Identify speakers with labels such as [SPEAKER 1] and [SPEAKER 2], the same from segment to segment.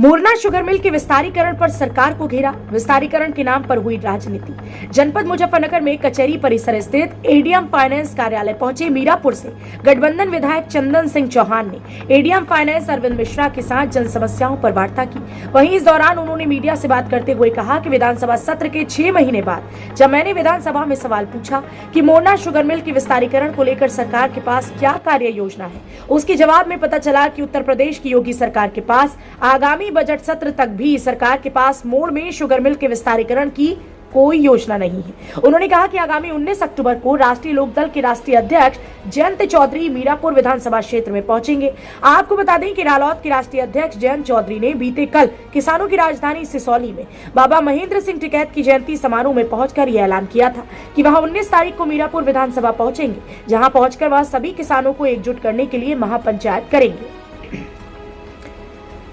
[SPEAKER 1] Morna sugar mill के विस्तारीकरण पर सरकार को घेरा। विस्तारीकरण के नाम पर हुई राजनीति। जनपद मुजफ्फरनगर में कचहरी परिसर स्थित एडीएम फाइनेंस कार्यालय पहुंचे मीरापुर से गठबंधन विधायक चंदन सिंह चौहान ने एडीएम फाइनेंस अरविंद मिश्रा के साथ जन समस्याओं पर वार्ता की। वहीं इस दौरान उन्होंने मीडिया से बात करते हुए कहा कि विधानसभा सत्र के 6 महीने बाद जब मैंने विधानसभा में सवाल पूछा कि मोरना शुगर मिल के विस्तारीकरण को लेकर सरकार के पास क्या कार्य योजना है, उसके जवाब में पता चला कि उत्तर प्रदेश की योगी सरकार के पास आगामी बजट सत्र तक भी सरकार के पास मोड़ में शुगर मिल के विस्तारीकरण की कोई योजना नहीं है। उन्होंने कहा कि आगामी 19 अक्टूबर को राष्ट्रीय लोकदल के राष्ट्रीय अध्यक्ष जयंत चौधरी मीरापुर विधानसभा क्षेत्र में पहुंचेंगे। आपको बता दें कि रालोद के राष्ट्रीय अध्यक्ष जयंत चौधरी ने बीते कल किसानों की राजधानी सिसौली में बाबा महेंद्र सिंह टिकैत की जयंती समारोह में पहुंचकर यह ऐलान किया था कि वह 19 तारीख को मीरापुर विधानसभा पहुंचेंगे, जहाँ पहुंचकर वह सभी किसानों को एकजुट करने के लिए महापंचायत करेंगे।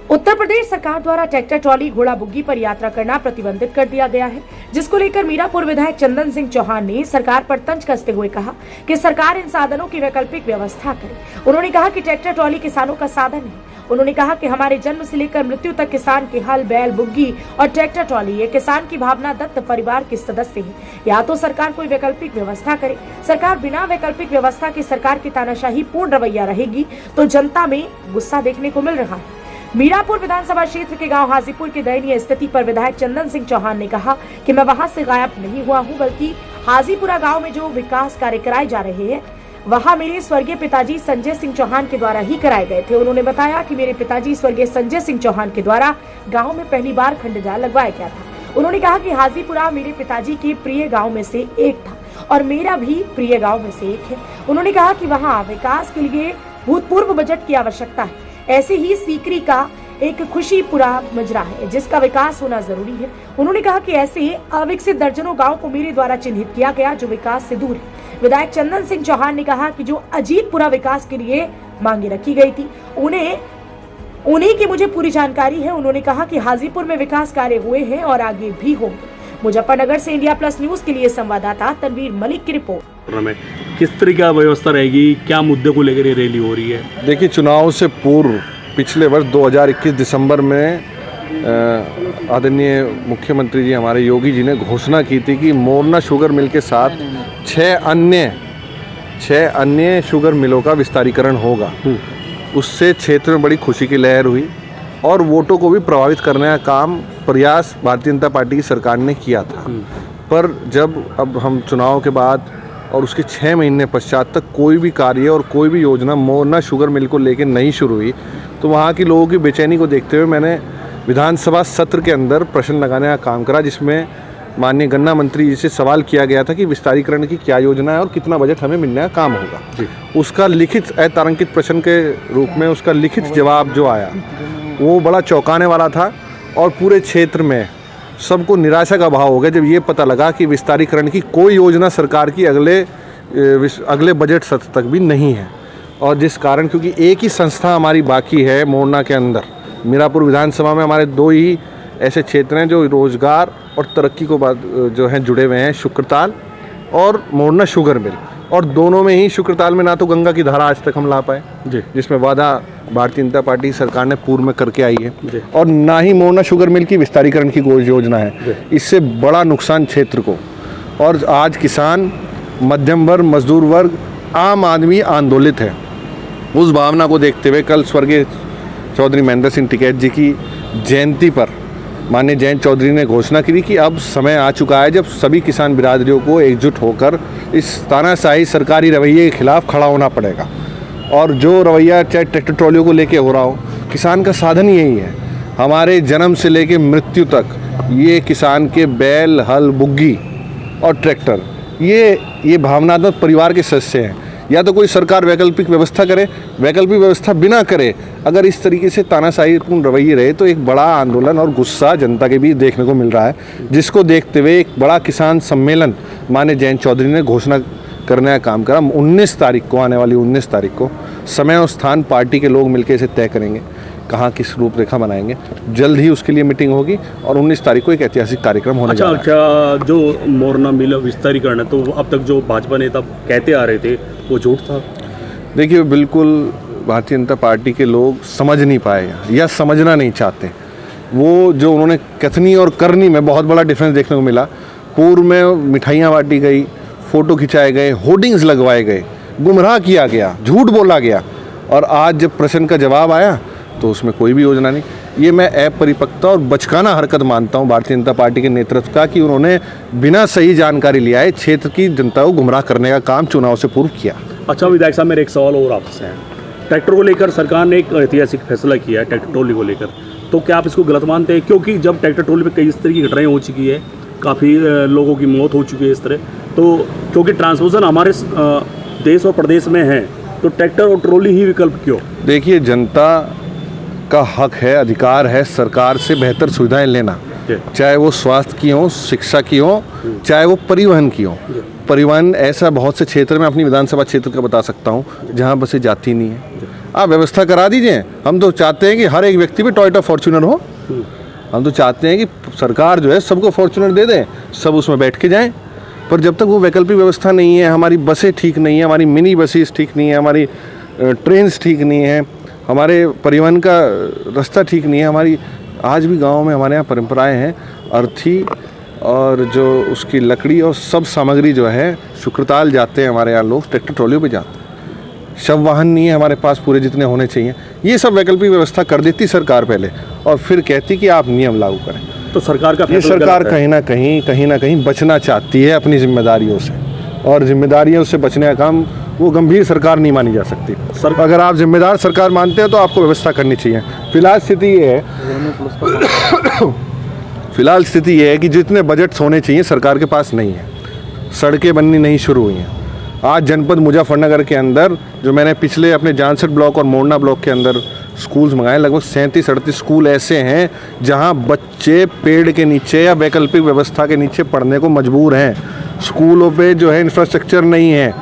[SPEAKER 1] उत्तर प्रदेश सरकार द्वारा ट्रैक्टर ट्रॉली घोड़ा बुग्गी पर यात्रा करना प्रतिबंधित कर दिया गया है, जिसको लेकर मीरापुर विधायक चंदन सिंह चौहान ने सरकार पर तंज कसते हुए कहा कि सरकार इन साधनों की वैकल्पिक व्यवस्था करे। उन्होंने कहा कि ट्रैक्टर ट्रॉली किसानों का साधन है। उन्होंने कहा कि हमारे जन्म से लेकर मृत्यु तक किसान के हल बैल बुग्गी और ट्रैक्टर ट्रॉली ये किसान की भावना दत्त परिवार के सदस्य हैं। या तो सरकार कोई वैकल्पिक व्यवस्था करे। सरकार बिना वैकल्पिक व्यवस्था की सरकार की तानाशाही पूर्ण रवैया रहेगी तो जनता में गुस्सा देखने को मिल रहा है। मीरापुर विधानसभा क्षेत्र के गांव हाजीपुर की दयनीय स्थिति पर विधायक चंदन सिंह चौहान ने कहा कि मैं वहां से गायब नहीं हुआ हूं, बल्कि हाजीपुरा गांव में जो विकास कार्य कराए जा रहे हैं वहां मेरे स्वर्गीय पिताजी संजय सिंह चौहान के द्वारा ही कराए गए थे। उन्होंने बताया कि मेरे पिताजी स्वर्गीय संजय सिंह चौहान के द्वारा गाँव में पहली बार खंडजाल लगवाया गया था। उन्होंने कहा कि हाजीपुरा मेरे पिताजी के प्रिय गाँव में से एक था और मेरा भी प्रिय गाँव में से एक है। उन्होंने कहा कि वहाँ विकास के लिए भूतपूर्व बजट की आवश्यकता है। ऐसे ही सीकरी का एक खुशीपुरा मजरा है जिसका विकास होना जरूरी है। उन्होंने कहा कि ऐसे अविकसित दर्जनों गांव को मेरे द्वारा चिन्हित किया गया जो विकास से दूर है। विधायक चंदन सिंह चौहान ने कहा कि जो अजीतपुरा विकास के लिए मांगे रखी गई थी उन्हीं की मुझे पूरी जानकारी है। उन्होंने कहा कि हाजीपुर में विकास कार्य हुए हैं और आगे भी होंगे। मुजफ्फरनगर से इंडिया प्लस न्यूज के लिए संवाददाता तनवीर मलिक की रिपोर्ट।
[SPEAKER 2] किस तरह की व्यवस्था रहेगी, क्या मुद्दे को लेकर ये रैली हो रही है?
[SPEAKER 3] देखिए, चुनाव से पूर्व पिछले वर्ष 2021 दिसंबर में आदरणीय मुख्यमंत्री जी हमारे योगी जी ने घोषणा की थी कि मोरना शुगर मिल के साथ 6 अन्य शुगर मिलों का विस्तारीकरण होगा। उससे क्षेत्र में बड़ी खुशी की लहर हुई और वोटों को भी प्रभावित करने का काम प्रयास भारतीय जनता पार्टी की सरकार ने किया था। पर जब अब हम चुनाव के बाद और उसके 6 महीने पश्चात तक कोई भी कार्य और कोई भी योजना मोरना शुगर मिल को लेकर नहीं शुरू हुई, तो वहाँ की लोगों की बेचैनी को देखते हुए मैंने विधानसभा सत्र के अंदर प्रश्न लगाने का काम करा, जिसमें माननीय गन्ना मंत्री जी से सवाल किया गया था कि विस्तारीकरण की क्या योजना है और कितना बजट हमें मिलने का काम होगा। उसका लिखित अतारांकित प्रश्न के रूप में उसका लिखित जवाब जो आया वो बड़ा चौंकाने वाला था और पूरे क्षेत्र में सबको निराशा का भाव हो गया जब ये पता लगा कि विस्तारीकरण की कोई योजना सरकार की अगले बजट सत्र तक भी नहीं है। और जिस कारण, क्योंकि एक ही संस्था हमारी बाकी है मोरना के अंदर, मीरापुर विधानसभा में हमारे 2 ही ऐसे क्षेत्र हैं जो रोजगार और तरक्की को जो हैं जुड़े हुए हैं, शुक्रताल और मोरना शुगर मिल। और दोनों में ही, शुक्रताल में ना तो गंगा की धारा आज तक हम ला पाए जिसमें वादा भारतीय जनता पार्टी सरकार ने पूर्व में करके आई है, और ना ही मोरना शुगर मिल की विस्तारीकरण की कोई योजना है। इससे बड़ा नुकसान क्षेत्र को, और आज किसान, मध्यम वर्ग, मजदूर वर्ग, आम आदमी आंदोलित है। उस भावना को देखते हुए कल स्वर्गीय चौधरी महेंद्र सिंह टिकैत जी की जयंती पर माननीय जयंत चौधरी ने घोषणा की कि अब समय आ चुका है जब सभी किसान बिरादरियों को एकजुट होकर इस तानाशाही सरकारी रवैये के खिलाफ खड़ा होना पड़ेगा। और जो रवैया चाहे ट्रैक्टर ट्रॉलियों को लेके हो रहा हो, किसान का साधन यही है। हमारे जन्म से लेके मृत्यु तक ये किसान के बैल, हल, बुग्गी और ट्रैक्टर ये भावनात्मक परिवार के सदस्य हैं। या तो कोई सरकार वैकल्पिक व्यवस्था करे, वैकल्पिक व्यवस्था बिना करे अगर इस तरीके से तानाशाहीपूर्ण रवैये रहे तो एक बड़ा आंदोलन और गुस्सा जनता के बीच देखने को मिल रहा है, जिसको देखते हुए एक बड़ा किसान सम्मेलन माननीय जयंत चौधरी ने घोषणा करने का काम करा। 19 तारीख को, आने वाली 19 तारीख को समय और स्थान पार्टी के लोग मिलकर इसे तय करेंगे, कहाँ किस रूपरेखा बनाएंगे। जल्द ही उसके लिए मीटिंग होगी और 19 तारीख को एक ऐतिहासिक कार्यक्रम होने जा रहा है।
[SPEAKER 2] अच्छा, जो मोरना मिल विस्तारीकरण है तो अब तक जो भाजपा नेता कहते आ रहे थे वो झूठ था?
[SPEAKER 3] देखिए, बिल्कुल भारतीय जनता पार्टी के लोग समझ नहीं पाए या समझना नहीं चाहते। वो जो उन्होंने कथनी और करनी में बहुत बड़ा डिफरेंस देखने को मिला। पूर्व में मिठाइयाँ बांटी गई, फ़ोटो खिंचाए गए, होर्डिंग्स लगवाए गए, गुमराह किया गया, झूठ बोला गया, और आज जब प्रश्न का जवाब आया तो उसमें कोई भी योजना नहीं। ये मैं अपरिपक्वता और बचकाना हरकत मानता हूँ भारतीय जनता पार्टी के नेतृत्व का, कि उन्होंने बिना सही जानकारी लिया है क्षेत्र की जनता को गुमराह करने का काम चुनाव से पूर्व किया।
[SPEAKER 2] अच्छा विधायक साहब, मेरा एक सवाल और आपसे है। ट्रैक्टर को लेकर सरकार ने एक ऐतिहासिक फैसला किया है ट्रैक्टर ट्रॉली को लेकर, तो क्या आप इसको गलत मानते हैं? क्योंकि जब ट्रैक्टर ट्रॉली में कई इस तरह की घटनाएं हो चुकी है, काफ़ी लोगों की मौत हो चुकी है इस तरह, तो क्योंकि ट्रांसपोर्टेशन हमारे देश और प्रदेश में है, तो ट्रैक्टर और ट्रॉली ही विकल्प क्यों?
[SPEAKER 3] देखिए, जनता का हक है, अधिकार है सरकार से बेहतर सुविधाएं लेना, चाहे वो स्वास्थ्य की हो, शिक्षा की हो, चाहे वो परिवहन की हो। परिवहन ऐसा बहुत से क्षेत्र में, अपनी विधानसभा क्षेत्र का बता सकता हूँ, जहाँ बसें जाती नहीं है। आप व्यवस्था करा दीजिए। हम तो चाहते हैं कि हर एक व्यक्ति पे टोयोटा फॉर्च्यूनर हो। हम तो चाहते हैं कि सरकार जो है सबको फॉर्च्यूनर दे दें, सब उसमें बैठ के जाएं। पर जब तक वो वैकल्पिक व्यवस्था नहीं है, हमारी बसें ठीक नहीं है, हमारी मिनी बसेस ठीक नहीं है, हमारी ट्रेन्स ठीक नहीं है, हमारे परिवहन का रास्ता ठीक नहीं है, हमारी आज भी गाँव में हमारे यहाँ परंपराएं हैं, अर्थी और जो उसकी लकड़ी और सब सामग्री जो है शुक्रताल जाते हैं हमारे यहाँ लोग, ट्रैक्टर ट्रॉलियों पे जाते हैं। शव वाहन नहीं है हमारे पास पूरे जितने होने चाहिए। ये सब वैकल्पिक व्यवस्था कर देती सरकार पहले, और फिर कहती कि आप नियम लागू करें।
[SPEAKER 2] तो सरकार का
[SPEAKER 3] ये सरकार कहीं ना कहीं बचना चाहती है अपनी जिम्मेदारियों से, और जिम्मेदारियों से बचने का काम वो गंभीर सरकार नहीं मानी जा सकती। अगर आप जिम्मेदार सरकार मानते हैं तो आपको व्यवस्था करनी चाहिए। फिलहाल स्थिति ये है कि जितने बजट्स होने चाहिए सरकार के पास नहीं है। सड़कें बननी नहीं शुरू हुई हैं। आज जनपद मुजफ्फरनगर के अंदर, जो मैंने पिछले अपने जानसठ ब्लॉक और मोरना ब्लॉक के अंदर स्कूल्स मंगाए, लगभग 37-38 स्कूल ऐसे हैं जहां बच्चे पेड़ के नीचे या वैकल्पिक व्यवस्था के नीचे पढ़ने को मजबूर हैं। स्कूलों पे जो है इंफ्रास्ट्रक्चर नहीं है,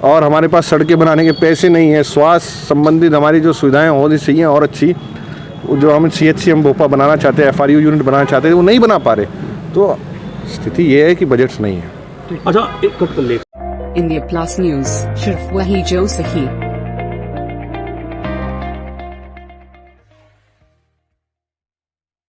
[SPEAKER 3] और हमारे पास सड़कें बनाने के पैसे नहीं है। स्वास्थ्य संबंधित हमारी जो सुविधाएँ होनी चाहिए और अच्छी, जो हम CHC हम भोपाल बनाना चाहते हैं, FRU यूनिट बनाना चाहते हैं, वो नहीं बना पा रहे। तो स्थिति ये है कि बजट्स नहीं है।
[SPEAKER 2] अच्छा, एक कट कर ले।
[SPEAKER 4] इंडिया प्लस न्यूज, सिर्फ वही जो सही।